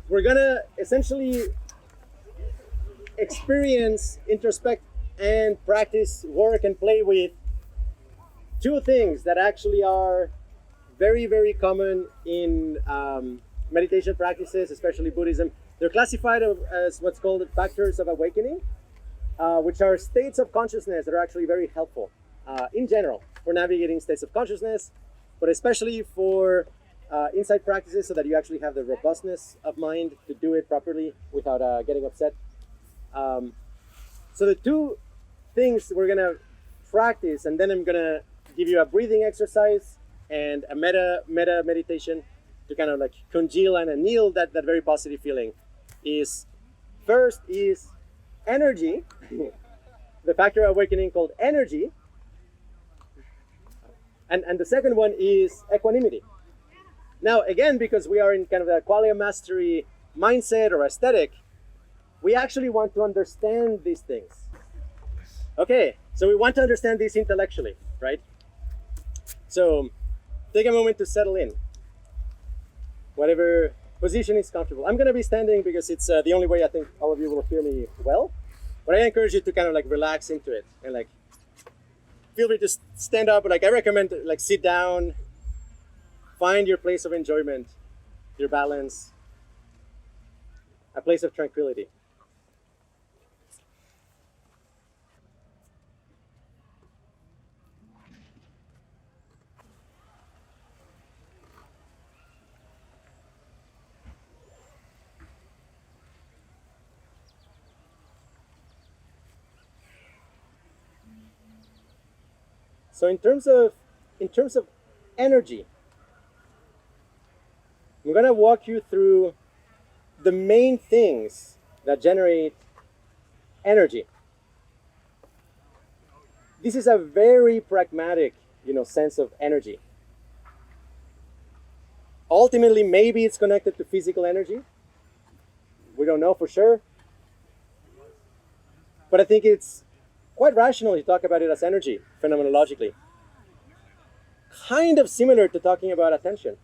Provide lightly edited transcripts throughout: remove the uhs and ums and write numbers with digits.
we're gonna essentially experience, introspect, and practice, work, and play with two things that actually are very, very common in meditation practices, especially Buddhism. They're classified as what's called factors of awakening, which are states of consciousness that are actually very helpful in general for navigating states of consciousness, but especially for insight practices, so that you actually have the robustness of mind to do it properly without getting upset. So the two things we're gonna practice, and then I'm gonna give you a breathing exercise and a metta meditation to kind of like congeal and anneal that very positive feeling. Is first is energy, the factor of awakening called energy, and the second one is equanimity. Now again, because we are in kind of a Qualia mastery mindset or aesthetic, we actually want to understand these things. Okay, so we want to understand this intellectually, right? So take a moment to settle in. Whatever position is comfortable. I'm gonna be standing because it's the only way I think all of you will hear me well. But I encourage you to kind of like relax into it and like feel free to stand up. But like I recommend like sit down, find your place of enjoyment, your balance, a place of tranquility. So in terms of energy, I'm gonna walk you through the main things that generate energy. This is a very pragmatic, sense of energy. Ultimately, maybe it's connected to physical energy. We don't know for sure. But I think it's quite rational to talk about it as energy, phenomenologically. Kind of similar to talking about attention.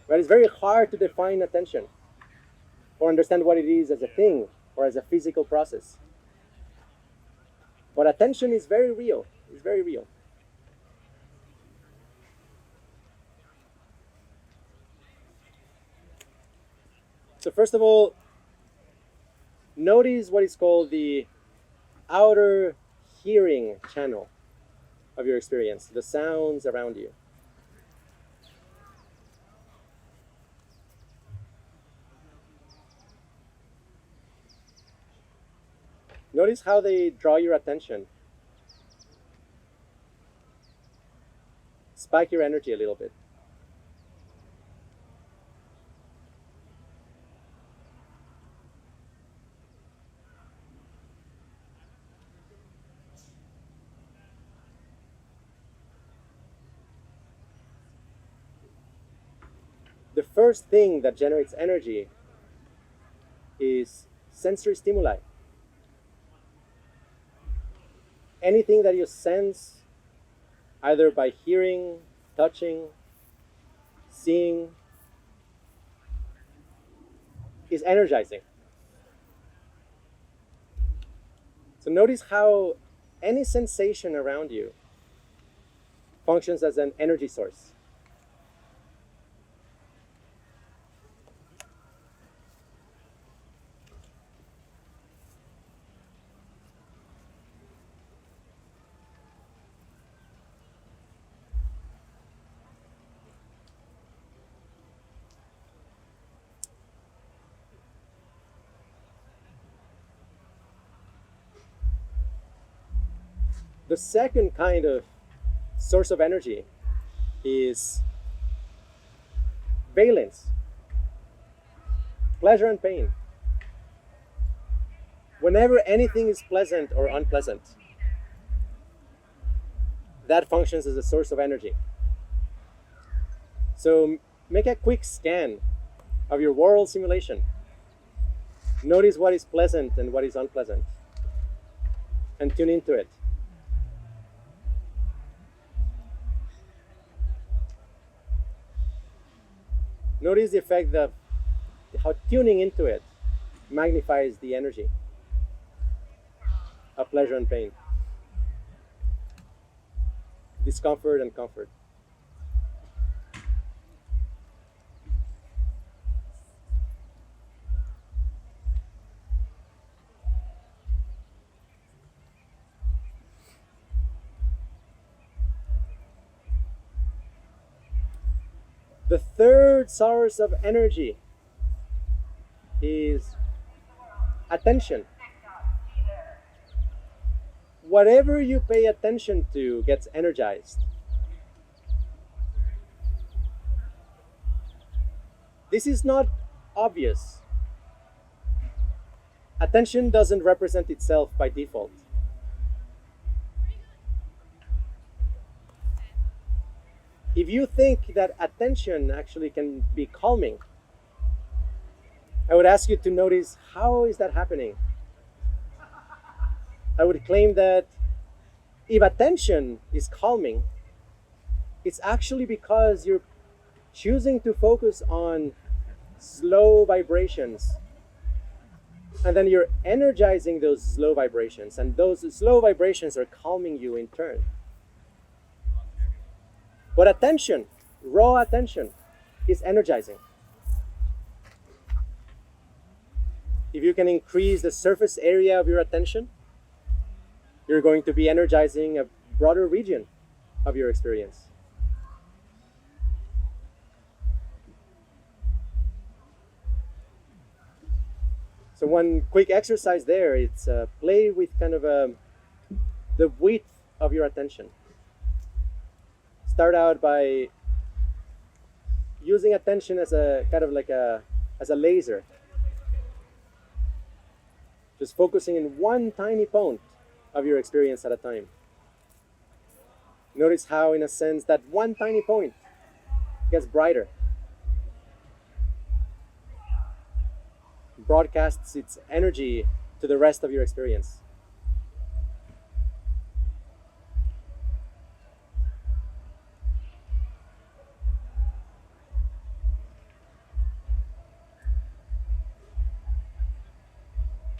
But it's very hard to define attention or understand what it is as a thing or as a physical process. But attention is very real. It's very real. So first of all, notice what is called the outer hearing channel of your experience, the sounds around you. Notice how they draw your attention. Spike your energy a little bit. The first thing that generates energy is sensory stimuli. Anything that you sense, either by hearing, touching, seeing, is energizing. So notice how any sensation around you functions as an energy source. The second kind of source of energy is valence, pleasure and pain. Whenever anything is pleasant or unpleasant, that functions as a source of energy. So make a quick scan of your world simulation. Notice what is pleasant and what is unpleasant, and tune into it. Notice the effect of how tuning into it magnifies the energy of pleasure and pain, discomfort and comfort. The third source of energy is attention. Whatever you pay attention to gets energized. This is not obvious. Attention doesn't represent itself by default. If you think that attention actually can be calming, I would ask you to notice, how is that happening? I would claim that if attention is calming, it's actually because you're choosing to focus on slow vibrations, and then you're energizing those slow vibrations, and those slow vibrations are calming you in turn. But attention, raw attention, is energizing. If you can increase the surface area of your attention, you're going to be energizing a broader region of your experience. So one quick exercise there, it's play with kind of the width of your attention. Start out by using attention as a kind of like as a laser. Just focusing in one tiny point of your experience at a time. Notice how, in a sense, that one tiny point gets brighter, broadcasts its energy to the rest of your experience.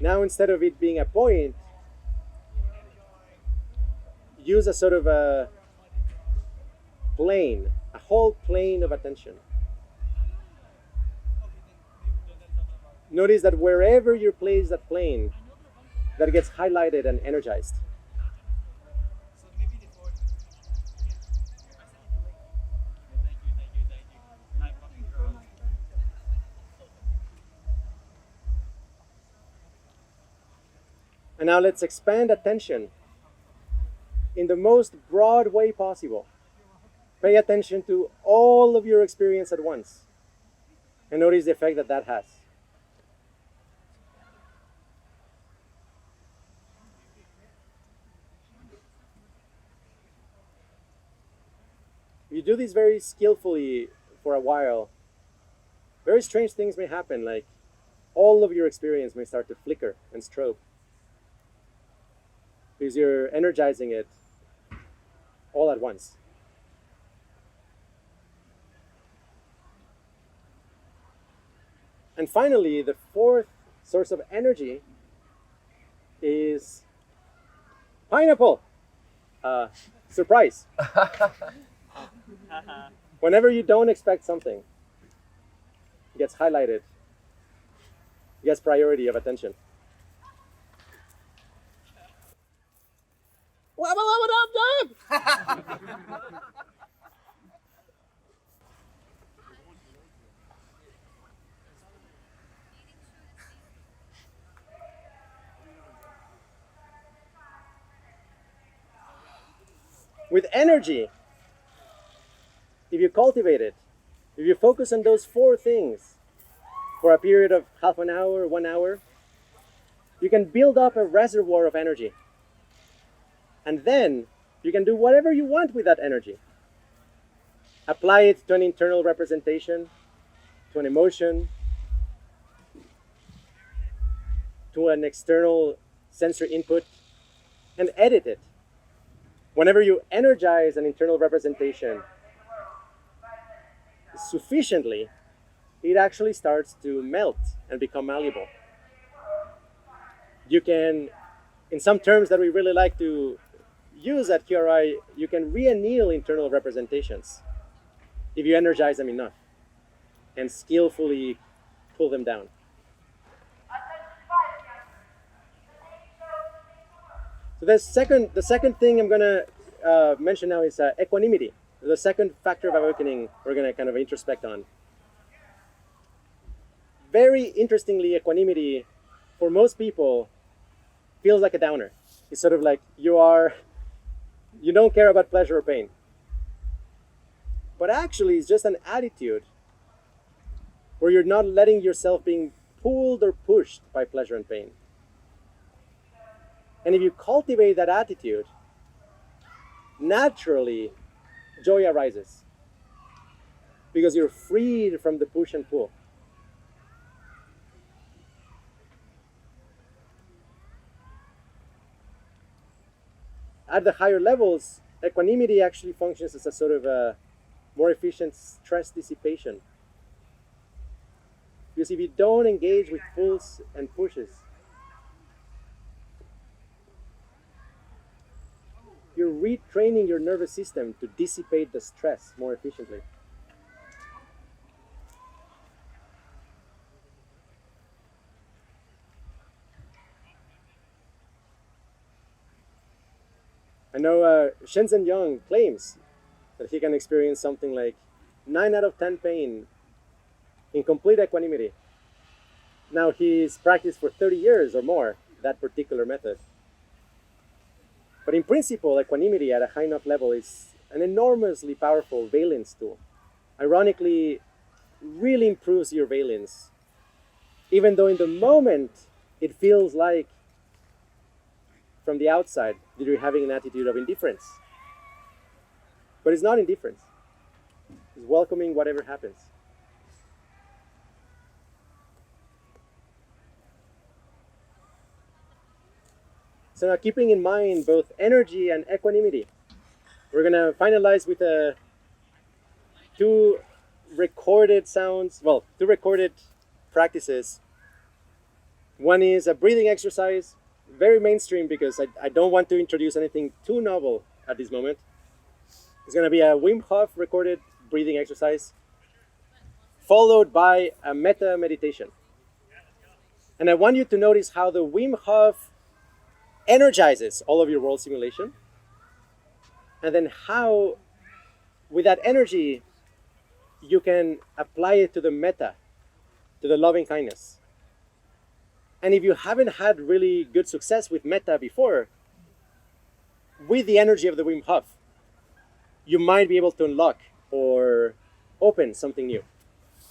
Now, instead of it being a point, use a sort of a plane, a whole plane of attention. Notice that wherever you place that plane, that gets highlighted and energized. And now let's expand attention in the most broad way possible. Pay attention to all of your experience at once, and notice the effect that that has. If you do this very skillfully for a while, very strange things may happen, like all of your experience may start to flicker and strobe, because you're energizing it all at once. And finally, the fourth source of energy is pineapple. Surprise. Whenever you don't expect something, it gets highlighted, it gets priority of attention. With energy, if you cultivate it, if you focus on those four things for a period of half an hour, 1 hour, you can build up a reservoir of energy. And then you can do whatever you want with that energy. Apply it to an internal representation, to an emotion, to an external sensory input, and edit it. Whenever you energize an internal representation sufficiently, it actually starts to melt and become malleable. You can, in some terms that we really like to use at QRI, you can re-anneal internal representations if you energize them enough and skillfully pull them down. So the second thing I'm going to mention now is equanimity. The second factor of awakening we're going to kind of introspect on. Very interestingly, equanimity, for most people, feels like a downer. It's sort of like you don't care about pleasure or pain. But actually, it's just an attitude where you're not letting yourself being pulled or pushed by pleasure and pain. And if you cultivate that attitude, naturally, joy arises. Because you're freed from the push and pull. At the higher levels, equanimity actually functions as a sort of a more efficient stress dissipation. Because if you don't engage with pulls and pushes, you're retraining your nervous system to dissipate the stress more efficiently. I know Shenzhen Yang claims that he can experience something like 9 out of 10 pain in complete equanimity. Now he's practiced for 30 years or more that particular method. But in principle, equanimity at a high enough level is an enormously powerful valence tool. Ironically, really improves your valence, even though in the moment it feels like from the outside that you're having an attitude of indifference. But it's not indifference. It's welcoming whatever happens. So now, keeping in mind both energy and equanimity, we're going to finalize with two recorded practices. One is a breathing exercise, very mainstream because I don't want to introduce anything too novel at this moment. It's going to be a Wim Hof recorded breathing exercise, followed by a metta meditation. And I want you to notice how the Wim Hof energizes all of your world simulation, and then how, with that energy, you can apply it to the metta, to the loving kindness. And if you haven't had really good success with metta before, with the energy of the Wim Hof, you might be able to unlock or open something new.